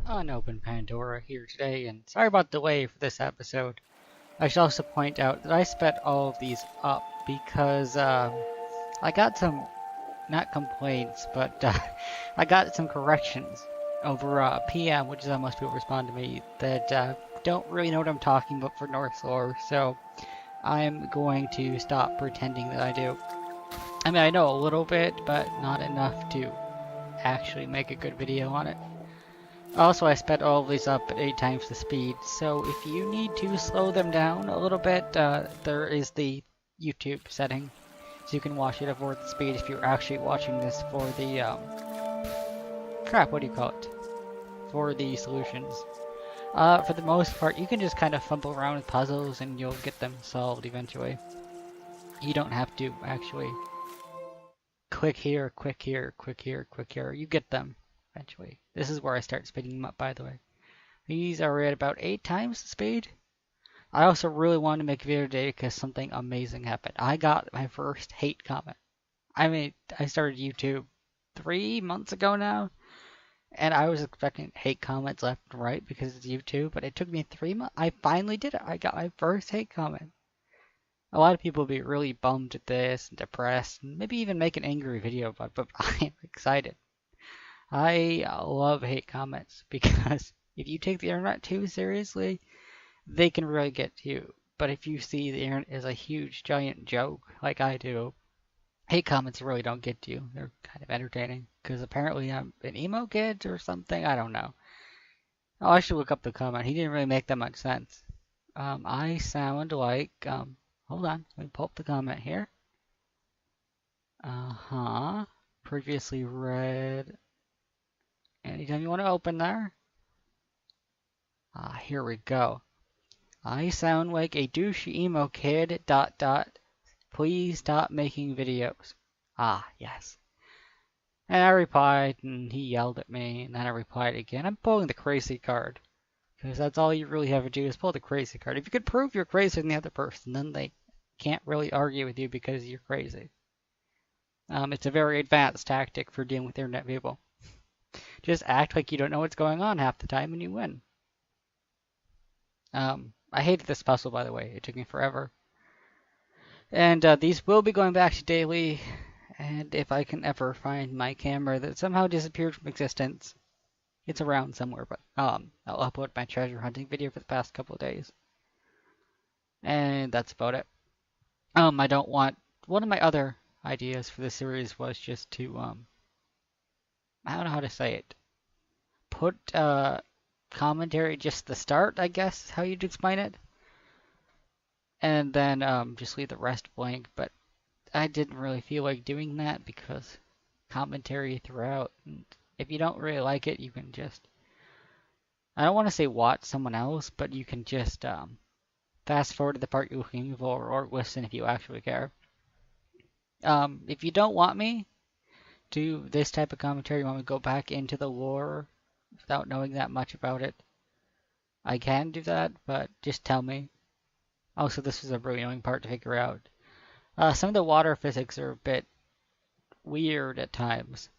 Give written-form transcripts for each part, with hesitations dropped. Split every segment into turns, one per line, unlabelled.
Unopened Pandora here today, and sorry about the delay for this episode. I should also point out that I sped all of these up because I got some, not complaints, but I got some corrections over PM, which is how most people respond to me, that don't really know what I'm talking about for North Lore, so I'm going to stop pretending that I do. I mean, I know a little bit, but not enough to actually make a good video on it. Also, I sped all of these up at 8 times the speed, so if you need to slow them down a little bit, there is the YouTube setting, so you can watch it at 4th speed if you're actually watching this for the, what do you call it? For the solutions. For the most part, you can just kind of fumble around with puzzles and you'll get them solved eventually. You don't have to actually click here, click here, click here, click here. You get them eventually. This is where I start speeding them up, by the way. These are at about 8 times the speed. I also really wanted to make a video today because something amazing happened. I got my first hate comment. I mean, I started YouTube 3 months ago now, and I was expecting hate comments left and right because it's YouTube, but it took me 3 months. I finally did it. I got my first hate comment. A lot of people will be really bummed at this and depressed, and maybe even make an angry video about it, but I am excited. I love hate comments because if you take the internet too seriously, they can really get to you. But if you see the internet as a huge, giant joke, like I do, hate comments really don't get to you. They're kind of entertaining, because apparently I'm an emo kid or something. I don't know. Oh, I should look up the comment. He didn't really make that much sense. I sound like, hold on, let me pull up the comment here. Previously read. Anytime you want to open there. Here we go. I sound like a douchey emo kid, ... Please stop making videos. Yes. And I replied, and he yelled at me, and then I replied again. I'm pulling the crazy card. Because that's all you really have to do is pull the crazy card. If you could prove you're crazier than the other person, then they can't really argue with you because you're crazy. It's a very advanced tactic for dealing with internet people. Just act like you don't know what's going on half the time and you win. I hated this puzzle, by the way. It took me forever. And these will be going back to daily. And if I can ever find my camera that somehow disappeared from existence, it's around somewhere. But I'll upload my treasure hunting video for the past couple of days. And that's about it. I don't want... One of my other ideas for this series was just to, I don't know how to say it. Put commentary just the start, I guess, is how you'd explain it. And then just leave the rest blank. But I didn't really feel like doing that because commentary throughout. And if you don't really like it, you can just... I don't want to say watch someone else, but you can just fast forward to the part you're looking for or listen if you actually care. If you don't want me to do this type of commentary, you want me to go back into the lore without knowing that much about it, I can do that, but just tell me. Also, this is a really annoying part to figure out. Some of the water physics are a bit weird at times.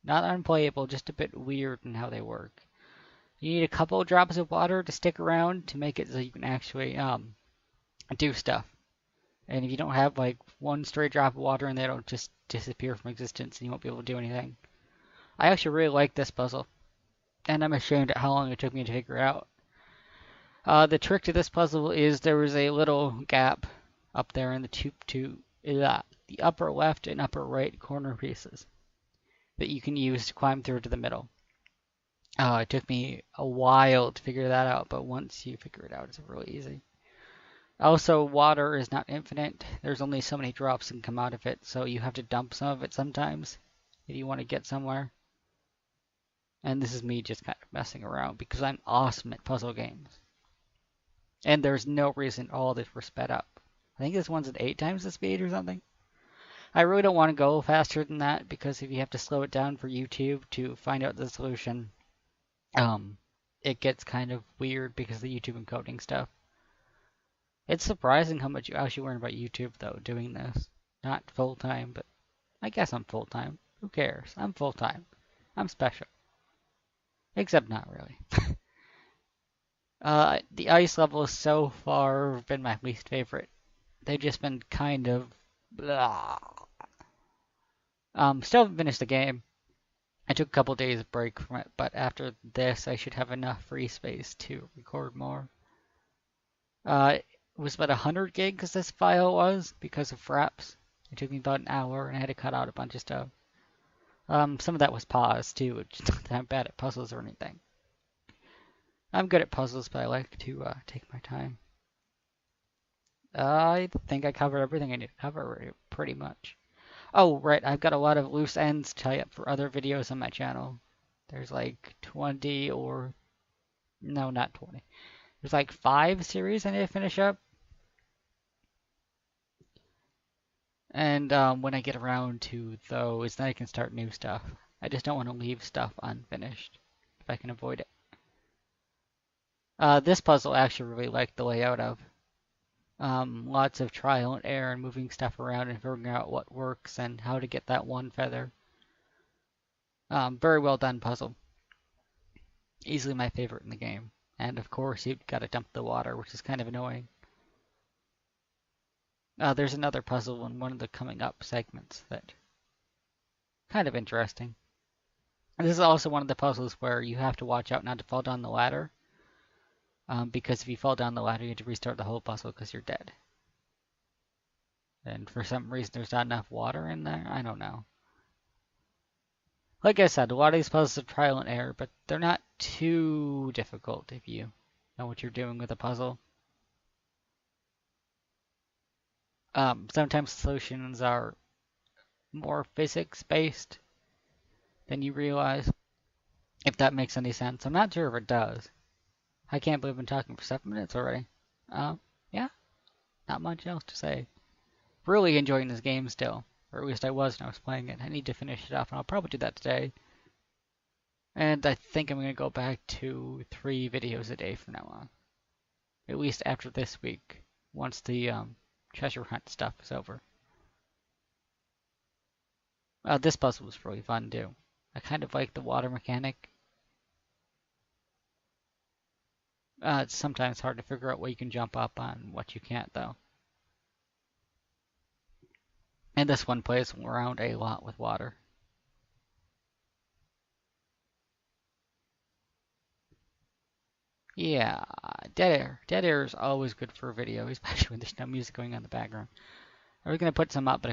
Not unplayable, just a bit weird in how they work. You need a couple of drops of water to stick around to make it so you can actually do stuff. And if you don't have like one stray drop of water and they don't just disappear from existence and you won't be able to do anything. I actually really like this puzzle. And I'm ashamed at how long it took me to figure out. The trick to this puzzle is there was a little gap up there in the the upper left and upper right corner pieces that you can use to climb through to the middle. It took me a while to figure that out, but once you figure it out, it's really easy. Also, water is not infinite. There's only so many drops that can come out of it, so you have to dump some of it sometimes if you want to get somewhere. And this is me just kind of messing around because I'm awesome at puzzle games. And there's no reason all this were sped up. I think this one's at 8 times the speed or something. I really don't want to go faster than that because if you have to slow it down for YouTube to find out the solution, it gets kind of weird because of the YouTube encoding stuff. It's surprising how much you actually learn about YouTube, though, doing this. Not full-time, but I guess I'm full-time. Who cares? I'm full-time. I'm special. Except not really. The ice levels so far have been my least favorite. They've just been kind of blah. Still haven't finished the game. I took a couple days break from it, but after this, I should have enough free space to record more. It was about 100 gigs this file was because of fraps. It took me about an hour, and I had to cut out a bunch of stuff. Some of that was paused too, which is not that I'm bad at puzzles or anything. I'm good at puzzles, but I like to take my time. I think I covered everything I need to cover pretty much. Oh, right, I've got a lot of loose ends to tie up for other videos on my channel. There's like 20 or... No, not 20. There's like 5 series I need to finish up. And when I get around to those, then I can start new stuff. I just don't want to leave stuff unfinished, if I can avoid it. This puzzle I actually really like the layout of. Lots of trial and error and moving stuff around and figuring out what works and how to get that one feather. Very well done puzzle. Easily my favorite in the game. And of course you've got to dump the water, which is kind of annoying. There's another puzzle in one of the coming up segments that kind of interesting. And this is also one of the puzzles where you have to watch out not to fall down the ladder. Because if you fall down the ladder, you have to restart the whole puzzle because you're dead. And for some reason, there's not enough water in there. I don't know. Like I said, a lot of these puzzles are trial and error, but they're not too difficult if you know what you're doing with a puzzle. Sometimes solutions are more physics-based than you realize, if that makes any sense. I'm not sure if it does. I can't believe I've been talking for 7 minutes already. Yeah, not much else to say. Really enjoying this game still. Or at least I was when I was playing it. I need to finish it off, and I'll probably do that today. And I think I'm going to go back to 3 videos a day from now on. At least after this week, once the treasure hunt stuff is over. This puzzle was really fun too. I kind of like the water mechanic. It's sometimes hard to figure out what you can jump up on and what you can't, though. And this one plays around a lot with water. Yeah, dead air. Dead air is always good for a video, especially when there's no music going on in the background. I was going to put some up, but